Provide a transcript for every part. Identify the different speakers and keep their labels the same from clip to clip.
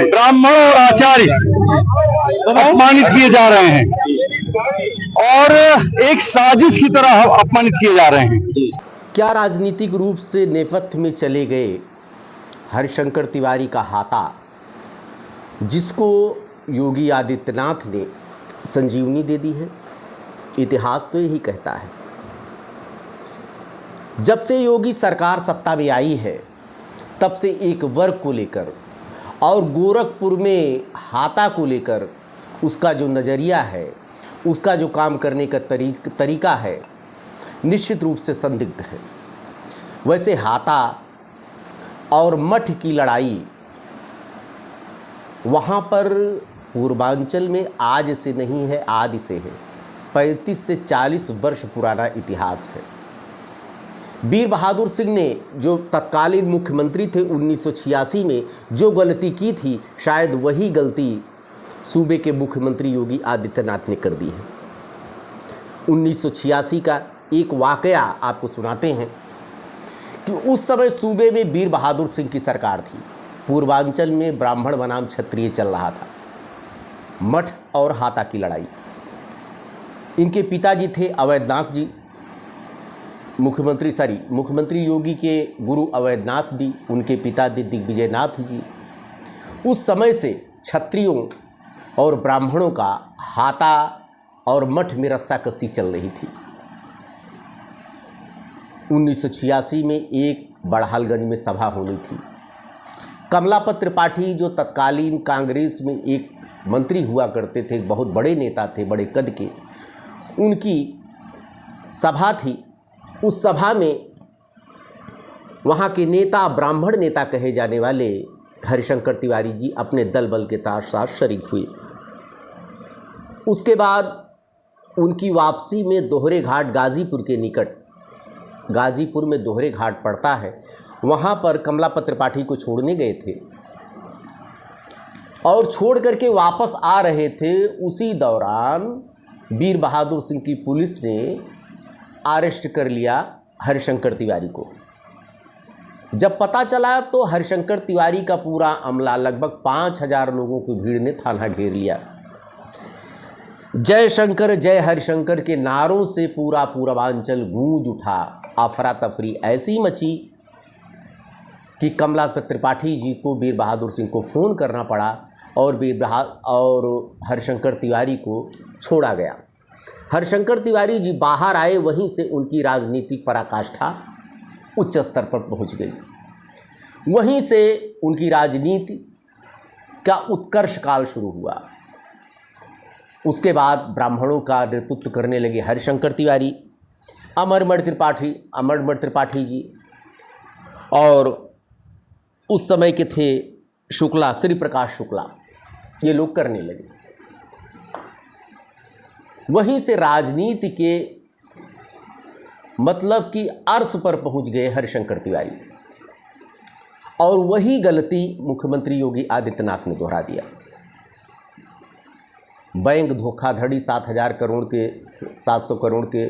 Speaker 1: ब्राह्मण और आचार्य अपमानित किए जा रहे हैं और एक साजिश की तरह अपमानित किए जा रहे हैं।
Speaker 2: क्या राजनीतिक रूप से नेपथ्य में चले गए हरिशंकर तिवारी का हाथा, जिसको योगी आदित्यनाथ ने संजीवनी दे दी है? इतिहास तो यही कहता है। जब से योगी सरकार सत्ता में आई है तब से एक वर्ग को लेकर और गोरखपुर में हाथा को लेकर उसका जो नज़रिया है, उसका जो काम करने का तरीका है, निश्चित रूप से संदिग्ध है। वैसे हाथा और मठ की लड़ाई वहाँ पर पूर्वांचल में आज से नहीं है, आदि से है। 35 से 40 वर्ष पुराना इतिहास है। वीर बहादुर सिंह ने जो तत्कालीन मुख्यमंत्री थे 1986 में जो गलती की थी, शायद वही गलती सूबे के मुख्यमंत्री योगी आदित्यनाथ ने कर दी है। 1986 का एक वाकया आपको सुनाते हैं कि उस समय सूबे में वीर बहादुर सिंह की सरकार थी। पूर्वांचल में ब्राह्मण बनाम क्षत्रिय चल रहा था। मठ और हाथा की लड़ाई। इनके पिताजी थे अवैधनाथ जी, मुख्यमंत्री योगी के गुरु अवैधनाथ जी, उनके पिता थे दिग्विजयनाथ जी। उस समय से क्षत्रियों और ब्राह्मणों का हाथा और मठ में रस्साकसी चल रही थी। 1986 में एक बड़हालगंज में सभा होनी थी। कमलापत त्रिपाठी जो तत्कालीन कांग्रेस में एक मंत्री हुआ करते थे, बहुत बड़े नेता थे, बड़े कद के, उनकी सभा थी। उस सभा में वहाँ के नेता, ब्राह्मण नेता कहे जाने वाले हरिशंकर तिवारी जी अपने दल बल के साथ शरीक हुए। उसके बाद उनकी वापसी में दोहरे घाट, गाजीपुर के निकट, गाजीपुर में दोहरे घाट पड़ता है, वहाँ पर कमलापत त्रिपाठी को छोड़ने गए थे और छोड़ करके वापस आ रहे थे। उसी दौरान वीर बहादुर सिंह की पुलिस ने अरेस्ट कर लिया हरिशंकर तिवारी को। जब पता चला तो हरिशंकर तिवारी का पूरा अमला, लगभग 5000 लोगों की भीड़ ने थाना घेर लिया। जय शंकर जय हरिशंकर के नारों से पूरा पूर्वांचल गूंज उठा। अफरा तफरी ऐसी मची कि कमलापत त्रिपाठी जी को, वीर बहादुर सिंह को फ़ोन करना पड़ा और हरिशंकर तिवारी को छोड़ा गया। हरिशंकर तिवारी जी बाहर आए, वहीं से उनकी राजनीतिक पराकाष्ठा उच्च स्तर पर पहुंच गई। वहीं से उनकी राजनीति का उत्कर्ष काल शुरू हुआ। उसके बाद ब्राह्मणों का नेतृत्व करने लगे हरिशंकर तिवारी, अमरमठ त्रिपाठी जी, और उस समय के थे शुक्ला, श्री प्रकाश शुक्ला, ये लोग करने लगे। वहीं से राजनीति के मतलब कि अर्श पर पहुंच गए हरिशंकर तिवारी, और वही गलती मुख्यमंत्री योगी आदित्यनाथ ने दोहरा दिया। बैंक धोखाधड़ी 700 करोड़ के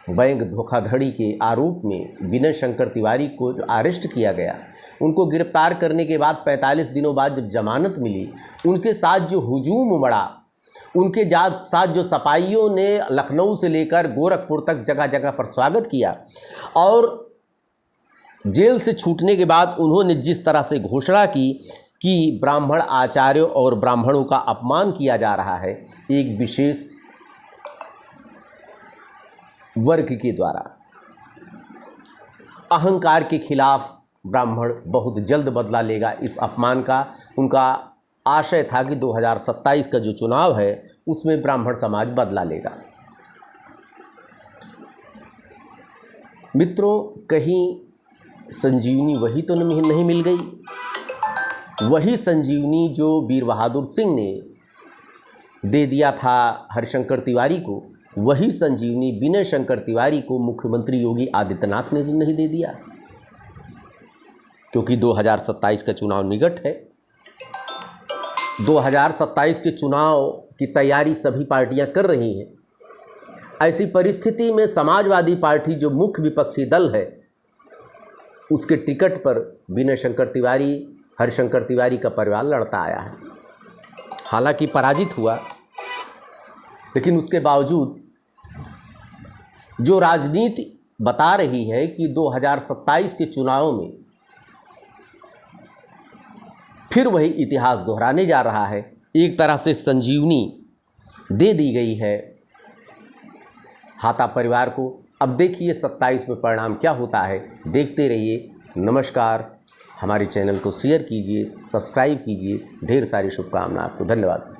Speaker 2: बैंक धोखाधड़ी के आरोप में विनय शंकर तिवारी को जो अरेस्ट किया गया, उनको गिरफ्तार करने के बाद 45 दिनों बाद जब जमानत मिली, उनके साथ जो हुजूम उमड़ा, उनके साथ जो सपाइयों ने लखनऊ से लेकर गोरखपुर तक जगह जगह पर स्वागत किया, और जेल से छूटने के बाद उन्होंने जिस तरह से घोषणा की कि ब्राह्मण आचार्यों और ब्राह्मणों का अपमान किया जा रहा है एक विशेष वर्ग के द्वारा, अहंकार के खिलाफ ब्राह्मण बहुत जल्द बदला लेगा। इस अपमान का उनका आशय था कि 2027 का जो चुनाव है उसमें ब्राह्मण समाज बदला लेगा। मित्रों, कहीं संजीवनी वही तो नहीं मिल गई? वही संजीवनी जो वीर बहादुर सिंह ने दे दिया था हरिशंकर तिवारी को, वही संजीवनी विनय शंकर तिवारी को मुख्यमंत्री योगी आदित्यनाथ ने नहीं दे दिया, क्योंकि 2027 का चुनाव निकट है। 2027 के चुनाव की तैयारी सभी पार्टियां कर रही हैं। ऐसी परिस्थिति में समाजवादी पार्टी जो मुख्य विपक्षी दल है, उसके टिकट पर विनय शंकर तिवारी, हरिशंकर तिवारी का परिवार लड़ता आया है। हालांकि पराजित हुआ, लेकिन उसके बावजूद जो राजनीति बता रही है कि 2027 के चुनाव में फिर वही इतिहास दोहराने जा रहा है, एक तरह से संजीवनी दे दी गई है हाता परिवार को। अब देखिए 27 में परिणाम क्या होता है, देखते रहिए। नमस्कार, हमारे चैनल को शेयर कीजिए, सब्सक्राइब कीजिए। ढेर सारी शुभकामनाएं आपको। धन्यवाद।